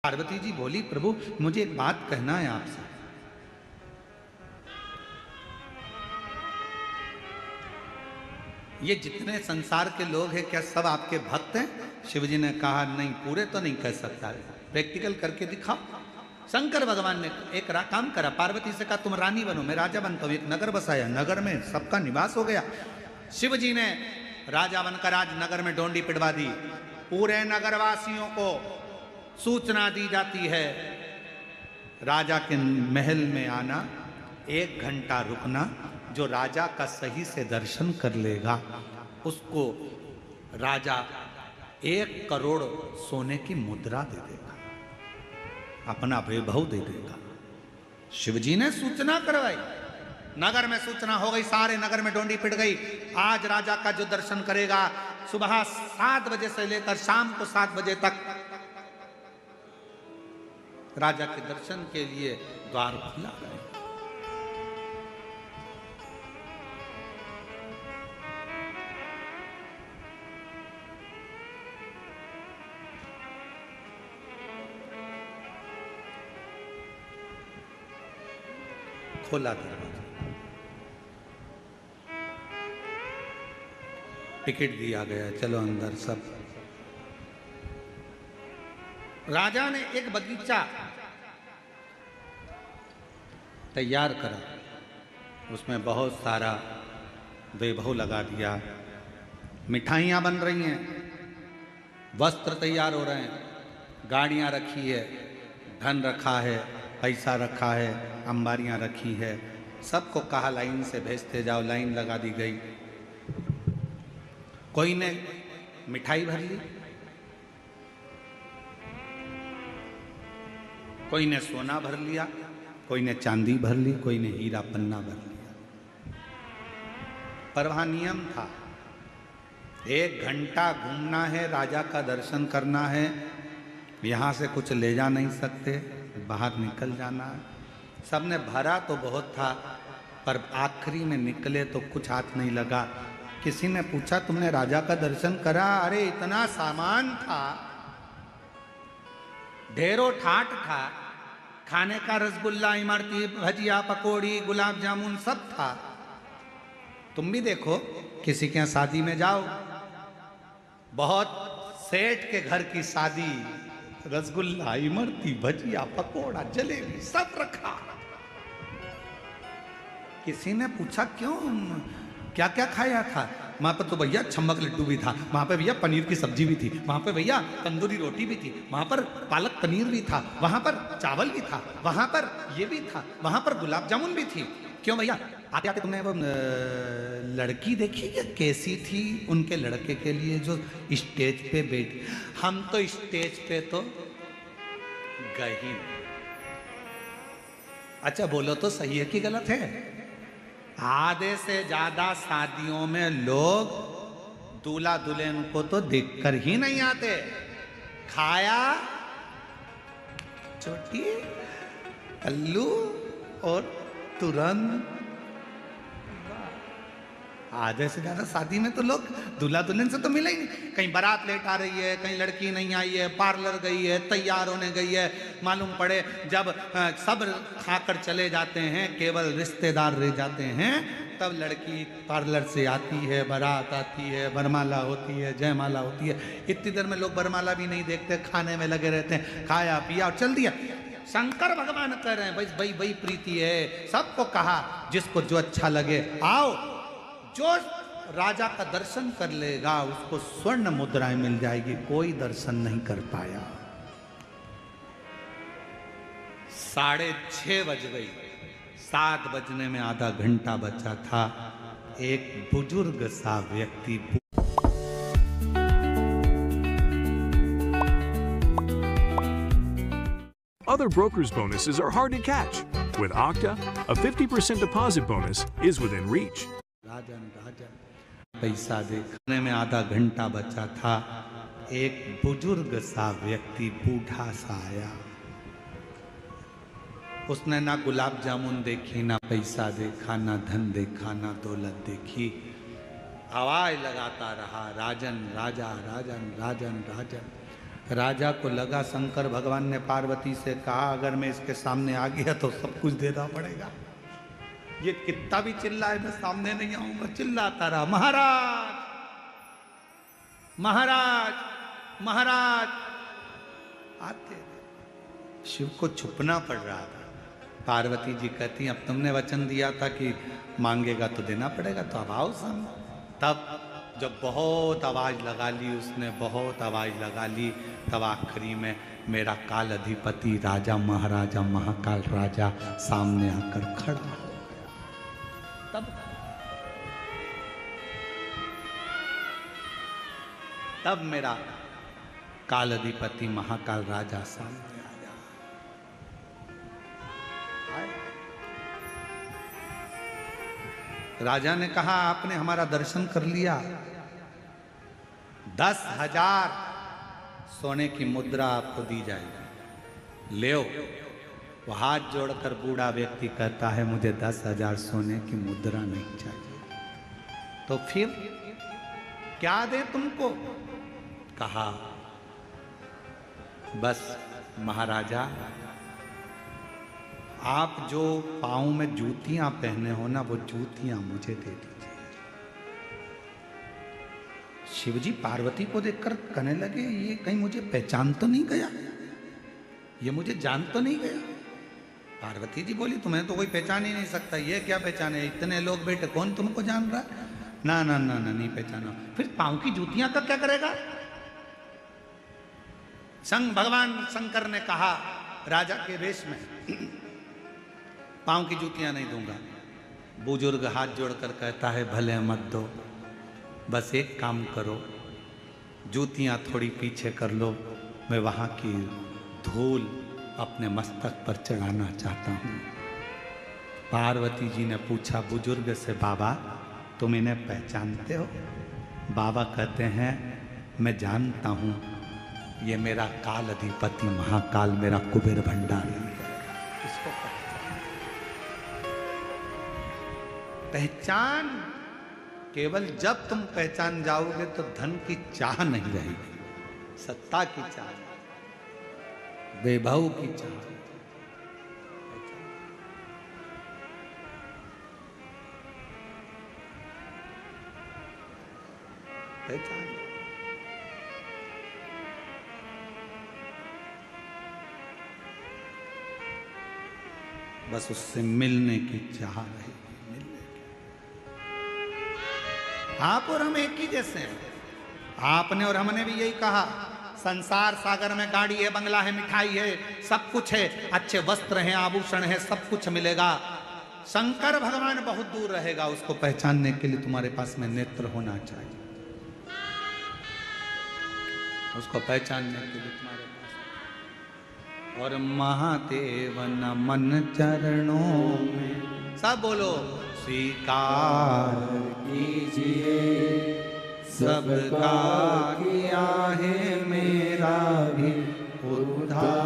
पार्वती जी बोली, प्रभु मुझे एक बात कहना है आपसे। ये जितने संसार के लोग हैं क्या सब आपके भक्त हैं? शिव जी ने कहा नहीं, पूरे तो नहीं कह सकता, प्रैक्टिकल करके दिखाओ। शंकर भगवान ने एक काम करा, पार्वती से कहा तुम रानी बनो, मैं राजा बनता हूं। एक नगर बसाया, नगर में सबका निवास हो गया। शिव जी ने राजा बनकर आज नगर में डोंडी पिटवा दी। पूरे नगरवासियों को सूचना दी जाती है, राजा के महल में आना, 1 घंटा रुकना, जो राजा का सही से दर्शन कर लेगा उसको राजा 1 करोड़ सोने की मुद्रा दे देगा, अपना वैभव दे देगा। शिव जी ने सूचना करवाई, नगर में सूचना हो गई, सारे नगर में डोंडी पिट गई। आज राजा का जो दर्शन करेगा सुबह 7 बजे से लेकर शाम को 7 बजे तक राजा के दर्शन के लिए द्वार खुला है। खोला दरवाजा, टिकट दिया गया, चलो अंदर। सब राजा ने एक बगीचा तैयार करा, उसमें बहुत सारा वैभव लगा दिया, मिठाइयाँ बन रही हैं, वस्त्र तैयार हो रहे हैं, गाड़ियाँ रखी है, धन रखा है, पैसा रखा है, अंबारियाँ रखी है। सबको कहा लाइन से भेजते जाओ, लाइन लगा दी गई। कोई ने मिठाई भर ली, कोई ने सोना भर लिया, कोई ने चांदी भर ली, कोई ने हीरा पन्ना भर लिया। पर वहां नियम था, 1 घंटा घूमना है, राजा का दर्शन करना है, यहां से कुछ ले जा नहीं सकते, बाहर निकल जाना है। सबने भरा तो बहुत था, पर आखिरी में निकले तो कुछ हाथ नहीं लगा। किसी ने पूछा तुमने राजा का दर्शन करा? अरे इतना सामान था, ढेरों ठाट था, खाने का रसगुल्ला, इमरती, भजिया, पकोड़ी, गुलाब जामुन सब था। तुम भी देखो, किसी के यहाँ शादी में जाओ, बहुत सेठ के घर की शादी, रसगुल्ला, इमरती, भजिया, पकोड़ा, जलेबी सब रखा। किसी ने पूछा क्यों, क्या क्या खाया था? वहां पर तो भैया छम्मक लड्डू भी था, वहां पे भैया पनीर की सब्जी भी थी, वहां पे भैया तंदूरी रोटी भी थी, वहां पर पालक पनीर भी था, वहां पर चावल भी था, वहां पर ये भी था, वहां पर गुलाब जामुन भी थी। क्यों भैया? आते आते तुमने वो लड़की देखी क्या कैसी थी उनके लड़के के लिए जो स्टेज पे बैठी? हम तो स्टेज पे तो गए ही नहीं। अच्छा बोलो तो सही है कि गलत है? आधे से ज्यादा शादियों में लोग दूल्हा दुल्हन को तो देखकर ही नहीं आते। खाया, चोटी, कल्लू और तुरंत। आधे से ज्यादा शादी में तो लोग दूल्हा दुल्हन से तो मिले ही नहीं। कहीं बारात लेट आ रही है, कहीं लड़की नहीं आई है, पार्लर गई है, तैयार होने गई है, मालूम पड़े जब सब खाकर चले जाते हैं, केवल रिश्तेदार रह जाते हैं, तब लड़की पार्लर से आती है, बारात आती है, वरमाला होती है, जयमाला होती है। इतनी देर में लोग वरमाला भी नहीं देखते, खाने में लगे रहते हैं, खाया पिया और चल दिया। शंकर भगवान कह रहे हैं भाई भाई प्रीति है, सबको कहा जिसको जो अच्छा लगे आओ, जो राजा का दर्शन कर लेगा उसको स्वर्ण मुद्राएं मिल जाएगी। कोई दर्शन नहीं कर पाया। 6:30 बज गई, 7 बजने में आधा घंटा बचा था। एक बुजुर्ग सा व्यक्ति, Other brokers' bonuses are hard to catch. With Okta, a 50% deposit bonus is within reach. राजन पैसा देखने में आधा घंटा बचा था। एक बुजुर्ग सा व्यक्ति, बूढ़ा सा आया। उसने ना गुलाब जामुन देखी, ना पैसा देखा, ना धन देखा, ना दौलत देखी। आवाज लगाता रहा, राजन राजा, राजन राजन राजन। राजा को लगा शंकर भगवान ने पार्वती से कहा अगर मैं इसके सामने आ गया तो सब कुछ देना पड़ेगा। ये कितना भी चिल्लाए मैं सामने नहीं आऊंगा। चिल्लाता रहा, महाराज महाराज महाराज। आते शिव को छुपना पड़ रहा था। पार्वती जी कहती अब तुमने वचन दिया था कि मांगेगा तो देना पड़ेगा, तो अब आओ सामने। तब जब बहुत आवाज लगा ली उसने, बहुत आवाज लगा ली, तब आखिरी में मेरा काल अधिपति राजा महाराजा महाकाल राजा सामने आकर खड़ा हो गया। तब मेरा काल अधिपति महाकाल राजा सामने आया। राजा ने कहा आपने हमारा दर्शन कर लिया, 10,000 सोने की मुद्रा आपको दी जाएगी, ले। वो हाथ जोड़कर बूढ़ा व्यक्ति कहता है मुझे 10,000 सोने की मुद्रा नहीं चाहिए। तो फिर क्या दे तुमको? कहा बस महाराजा आप जो पाँव में जूतियां पहने हो ना, वो जूतियां मुझे दे दीजिए। शिवजी पार्वती को देखकर कहने लगे ये कहीं मुझे पहचान तो नहीं गया, ये मुझे जान तो नहीं गया। पार्वती जी बोली तुम्हें तो कोई पहचान ही नहीं सकता, ये क्या पहचाने, इतने लोग बैठे कौन तुमको जान रहा है? ना ना ना ना नहीं पहचाना। फिर पाँव की जूतियां का क्या करेगा? भगवान शंकर ने कहा राजा के वेश में पाँव की जूतियां नहीं दूंगा। बुजुर्ग हाथ जोड़कर कहता है भले मत दो, बस एक काम करो, जूतियां थोड़ी पीछे कर लो, मैं वहां की धूल अपने मस्तक पर चढ़ाना चाहता हूं। पार्वती जी ने पूछा बुजुर्ग से बाबा तुम इन्हें पहचानते हो? बाबा कहते हैं मैं जानता हूं, ये मेरा काल अधिपति महाकाल मेरा कुबेर भंडारी है। इसको पहचान केवल जब तुम पहचान जाओगे तो धन की चाह नहीं रहेगी, सत्ता की चाह, वैभव की चाह। पहचान बस उससे मिलने की चाह रहेगी। आप और हम एक ही जैसे हैं। आपने और हमने भी यही कहा संसार सागर में गाड़ी है, बंगला है, मिठाई है, सब कुछ है, अच्छे वस्त्र हैं, आभूषण है, सब कुछ मिलेगा। शंकर भगवान बहुत दूर रहेगा, उसको पहचानने के लिए तुम्हारे पास में नेत्र होना चाहिए। उसको पहचानने के लिए तुम्हारे पास। और महादेव नमन चरणों में, सब बोलो स्वीकार कीजिए सबका किया है मेरा भी उद्धार